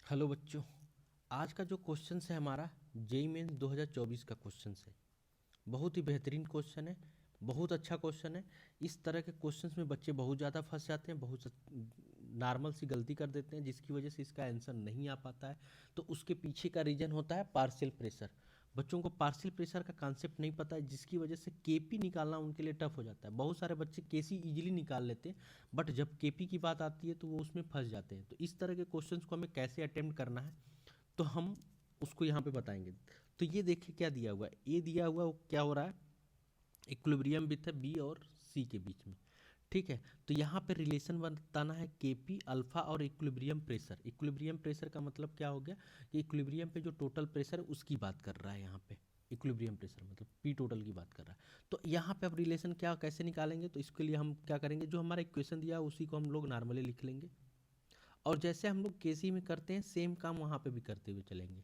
Hello बच्चों। आज का जो क्वेश्चन है हमारा जेईई मेंस 2024 का क्वेश्चन है। बहुत ही बेहतरीन क्वेश्चन है, बहुत अच्छा क्वेश्चन है। इस तरह के क्वेश्चंस में बच्चे बहुत ज़्यादा फंस जाते हैं, बहुत नॉर्मल सी गलती कर देते हैं जिसकी वजह से इसका आंसर नहीं आ पाता है। तो उसके पीछे का रीज़न होता है पार्शियल प्रेशर। बच्चों को पार्शियल प्रेशर का कॉन्सेप्ट नहीं पता है, जिसकी वजह से केपी निकालना उनके लिए टफ हो जाता है। बहुत सारे बच्चे केसी इजीली निकाल लेते हैं, बट जब केपी की बात आती है तो वो उसमें फंस जाते हैं। तो इस तरह के क्वेश्चंस को हमें कैसे अटेम्प्ट करना है तो हम उसको यहाँ पे बताएंगे। तो ये देखिए क्या दिया हुआ है, ये दिया हुआ वो क्या हो रहा है, इक्विलिब्रियम विथ है बी और सी के बीच में। ठीक है, तो यहाँ पे रिलेशन बताना है केपी अल्फा और इक्विलिब्रियम प्रेशर। इक्विलिब्रियम प्रेशर का मतलब क्या हो गया कि इक्विलिब्रियम पे जो टोटल प्रेशर है उसकी बात कर रहा है। यहाँ पे इक्विलिब्रियम प्रेशर मतलब पी टोटल की बात कर रहा है। तो यहाँ पे अब रिलेशन क्या कैसे निकालेंगे, तो इसके लिए हम क्या करेंगे, जो हमारा इक्वेशन दिया है उसी को हम लोग नॉर्मली लिख लेंगे, और जैसे हम लोग केसी में करते हैं सेम काम वहाँ पे भी करते हुए चलेंगे।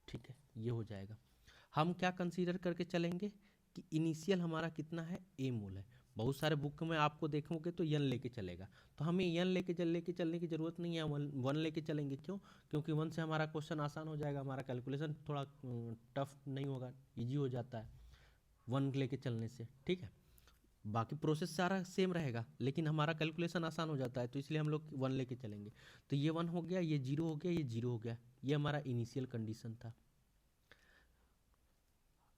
ठीक है, ये हो जाएगा। हम क्या कंसीडर करके चलेंगे कि इनिशियल हमारा कितना है, ए मोल है। बहुत सारे बुक में आपको देखोगे तो यन लेके चलेगा, तो हमें यन लेके चलने की ज़रूरत नहीं है, वन लेके चलेंगे। क्यों? क्योंकि वन से हमारा क्वेश्चन आसान हो जाएगा, हमारा कैलकुलेशन थोड़ा टफ नहीं होगा, इजी हो जाता है वन लेके चलने से। ठीक है, बाकी प्रोसेस सारा सेम रहेगा लेकिन हमारा कैलकुलेशन आसान हो जाता है, तो इसलिए हम लोग वन लेके चलेंगे। तो ये वन हो गया, ये जीरो हो गया, ये जीरो हो गया। ये हमारा इनिशियल कंडीशन था।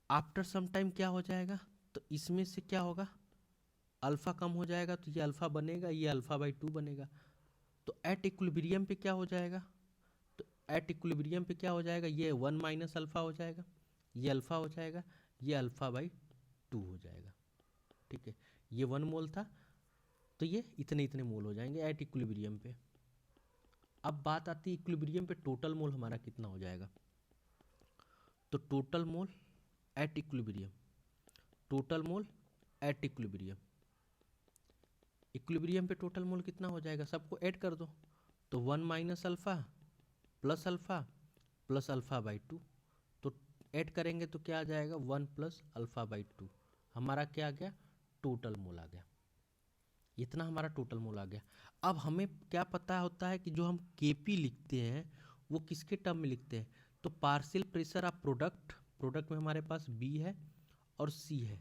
आफ्टर सम टाइम क्या हो जाएगा, तो इसमें से क्या होगा, अल्फ़ा कम हो जाएगा, तो ये अल्फ़ा बनेगा, ये अल्फ़ा बाई टू बनेगा। तो एट इक्विलिब्रियम पे क्या हो जाएगा, तो एट इक्विलिब्रियम पे क्या हो जाएगा, ये वन माइनस अल्फ़ा हो जाएगा, ये अल्फ़ा हो जाएगा, ये अल्फ़ा बाई टू हो जाएगा। ठीक है, ये वन मोल था, तो ये इतने इतने मोल हो जाएंगे एट इक्विलिब्रियम पे। अब बात आती है इक्विलिब्रियम पे टोटल मोल हमारा कितना हो जाएगा। तो total mole at equilibrium, total mole at equilibrium, equilibrium पे टोटल मोल कितना हो जाएगा, सबको ऐड कर दो। तो one minus alpha plus alpha by to. तो ऐड करेंगे तो क्या आ जाएगा, one plus alpha by to. हमारा क्या आ गया, टोटल मोल आ गया। इतना हमारा टोटल मोल आ गया। अब हमें क्या पता होता है कि जो हम केपी लिखते हैं वो किसके टर्म में लिखते हैं, तो partial pressure of product, product में हमारे पास बी है और सी है,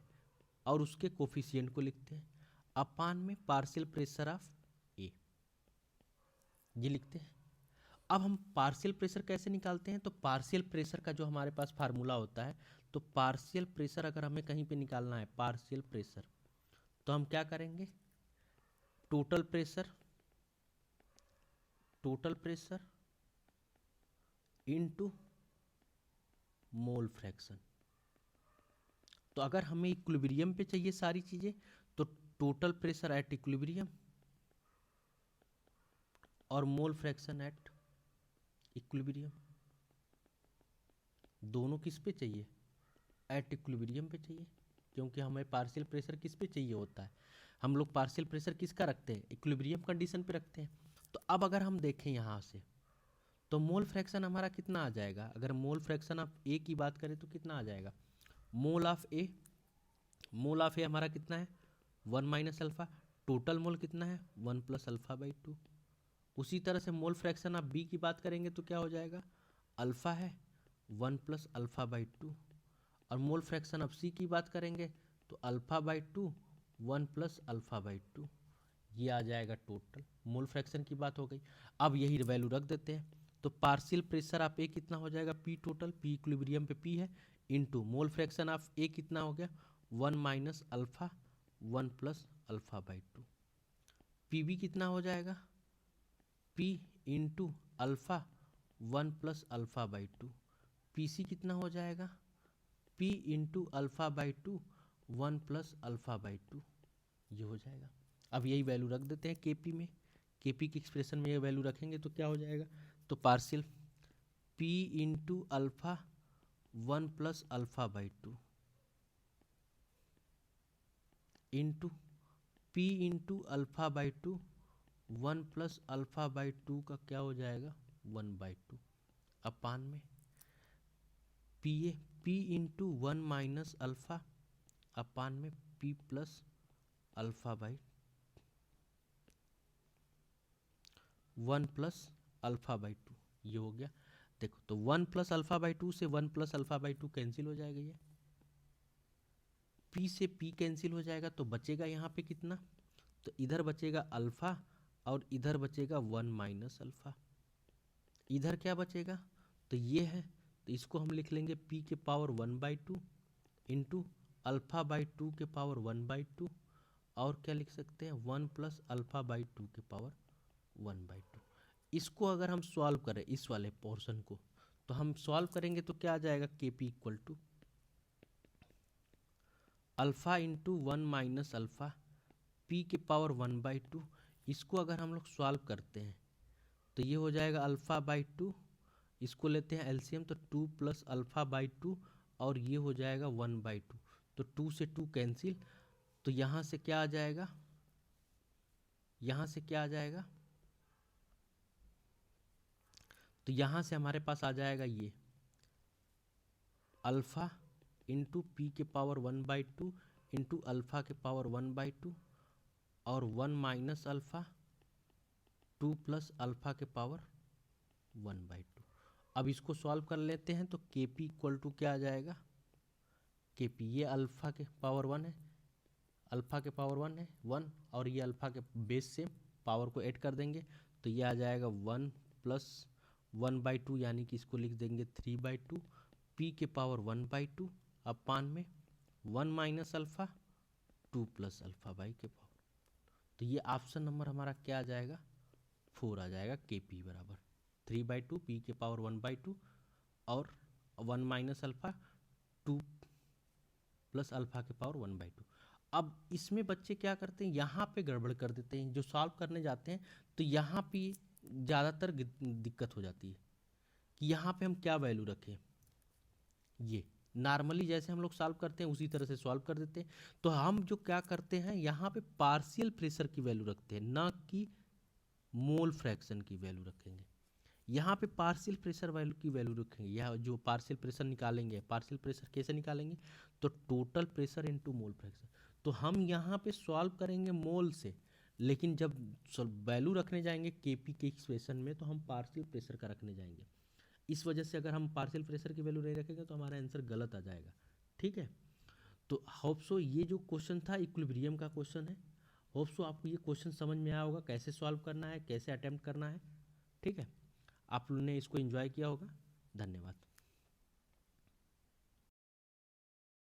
और उसके कोफिशिएंट को लिखते हैं अपान में पार्शियल प्रेशर ऑफ ए, ये लिखते हैं। अब हम पार्शियल प्रेशर कैसे निकालते हैं, तो पार्शियल प्रेशर का जो हमारे पास फार्मूला होता है, तो पार्शियल प्रेशर अगर हमें कहीं पे निकालना है पार्शियल प्रेशर, तो हम क्या करेंगे, total pressure, total pressure into mole fraction. तो अगर हमें इक्विलिब्रियम पे चाहिए सारी चीज़ें, तो टोटल प्रेशर एट इक्विलिब्रियम और मोल फ्रैक्शन एट इक्विलिब्रियम, दोनों किस पे चाहिए, एट इक्विलिब्रियम पे चाहिए। क्योंकि हमें पार्शियल प्रेशर किस पे चाहिए होता है, हम लोग पार्शियल प्रेशर किसका रखते हैं, इक्विलिब्रियम कंडीशन पे रखते हैं। तो अब अगर हम देखें यहाँ से, तो मोल फ्रैक्शन हमारा कितना आ जाएगा, अगर मोल फ्रैक्शन ऑफ ए की बात करें तो कितना आ जाएगा, mole of A, mole of ए हमारा कितना है, one minus alpha. Total mole कितना है, one plus alpha by to. उसी तरह से मोल फ्रैक्शन ऑफ बी की बात करेंगे तो क्या हो जाएगा, अल्फ़ा है one plus alpha by to. और मोल फ्रैक्शन ऑफ सी की बात करेंगे तो alpha by two one plus alpha by two, ये आ जाएगा टोटल। मोल फ्रैक्शन की बात हो गई। अब यही वैल्यू रख देते हैं, तो पार्शियल प्रेशर ऑफ ए कितना हो जाएगा, पी टोटल, पी इक्विलिब्रियम पे पी है, into mole fraction of A कितना हो गया, one minus alpha one plus alpha by two. P B कितना हो जाएगा, P into alpha one plus alpha by two. P C कितना हो जाएगा, P into alpha by two one plus alpha by two, ये हो जाएगा। अब यही वैल्यू रख देते हैं के पी में, के पी की एक्सप्रेशन में ये वैल्यू रखेंगे तो क्या हो जाएगा, तो partial P into alpha one plus alpha by two into P into alpha by two one plus alpha by two का क्या हो जाएगा, वन बाई टू, अपान में P A, P into one minus alpha अपान में P plus alpha by one plus alpha by two, ये हो गया। देखो तो 1 प्लस अल्फा बाई टू से 1 plus alpha by to cancel हो जाएगा, ये p से p कैंसिल हो जाएगा, तो बचेगा यहाँ पे कितना, तो इधर बचेगा अल्फा और इधर बचेगा 1 माइनस अल्फा। इधर क्या बचेगा, तो ये है, तो इसको हम लिख लेंगे p के power 1 by two into alpha by to के पावर 1 बाई टू, और क्या लिख सकते हैं 1 प्लस अल्फा बाई टू के पावर 1 बाई टू। इसको अगर हम सॉल्व करें इस वाले पोर्शन को, तो हम सॉल्व करेंगे तो क्या आ जाएगा, K P equal to alpha into 1 minus alpha P के पावर 1 बाई टू। इसको अगर हम लोग सॉल्व करते हैं तो ये हो जाएगा अल्फा बाई टू, इसको लेते हैं एलसीएम तो 2 प्लस अल्फा बाई टू, और ये हो जाएगा 1 बाई टू, तो 2 से 2 कैंसिल, तो यहाँ से क्या आ जाएगा, यहाँ से क्या आ जाएगा, तो यहाँ से हमारे पास आ जाएगा ये अल्फ़ा इंटू पी के power 1 by two into alpha के पावर 1 बाई टू, और 1 माइनस अल्फ़ा 2 प्लस अल्फ़ा के पावर 1 बाई टू। अब इसको सॉल्व कर लेते हैं तो के पी इक्वल टू क्या आ जाएगा, के पी ये अल्फ़ा के पावर 1 है, अल्फ़ा के पावर 1 है 1, और ये अल्फ़ा के बेस से पावर को ऐड कर देंगे, तो ये आ जाएगा 1 प्लस 1 बाई टू, यानी कि इसको लिख देंगे 3 बाई टू, पी के पावर 1 बाई टू अपान में 1 minus alpha 2 plus alpha by के पावर। तो ये ऑप्शन नंबर हमारा क्या आ जाएगा, 4 आ जाएगा, के पी बराबर 3 बाई टू पी के पावर 1 बाई टू और 1 माइनस अल्फ़ा 2 प्लस अल्फ़ा के पावर 1 बाई टू। अब इसमें बच्चे क्या करते हैं, यहाँ पे गड़बड़ कर देते हैं, जो सॉल्व करने जाते हैं तो यहाँ पे ज़्यादातर दिक्कत हो जाती है कि यहाँ पे हम क्या वैल्यू रखें। ये नॉर्मली जैसे हम लोग सॉल्व करते हैं उसी तरह से सॉल्व कर देते हैं, तो हम जो क्या करते हैं यहाँ पे पार्शियल प्रेशर की वैल्यू रखते हैं, ना कि मोल फ्रैक्शन की वैल्यू रखेंगे। यहाँ पे पार्शियल प्रेशर वैल्यू की वैल्यू रखेंगे, यह जो पार्शियल प्रेशर निकालेंगे, पार्शियल प्रेशर कैसे निकालेंगे, तो total pressure into mole fraction. तो हम यहाँ पे सॉल्व करेंगे मोल से, लेकिन जब वैल्यू रखने जाएंगे केपी के एक्सप्रेशन में तो हम पार्शियल प्रेशर का रखने जाएंगे। इस वजह से अगर हम पार्शियल प्रेशर की वैल्यू नहीं रखेंगे तो हमारा आंसर गलत आ जाएगा। ठीक है, तो होप सो ये जो क्वेश्चन था इक्विलिब्रियम का क्वेश्चन है, होप सो आपको ये क्वेश्चन समझ में आया होगा, कैसे सॉल्व करना है, कैसे अटेम्प्ट करना है। ठीक है, आप लोगों ने इसको एंजॉय किया होगा। धन्यवाद।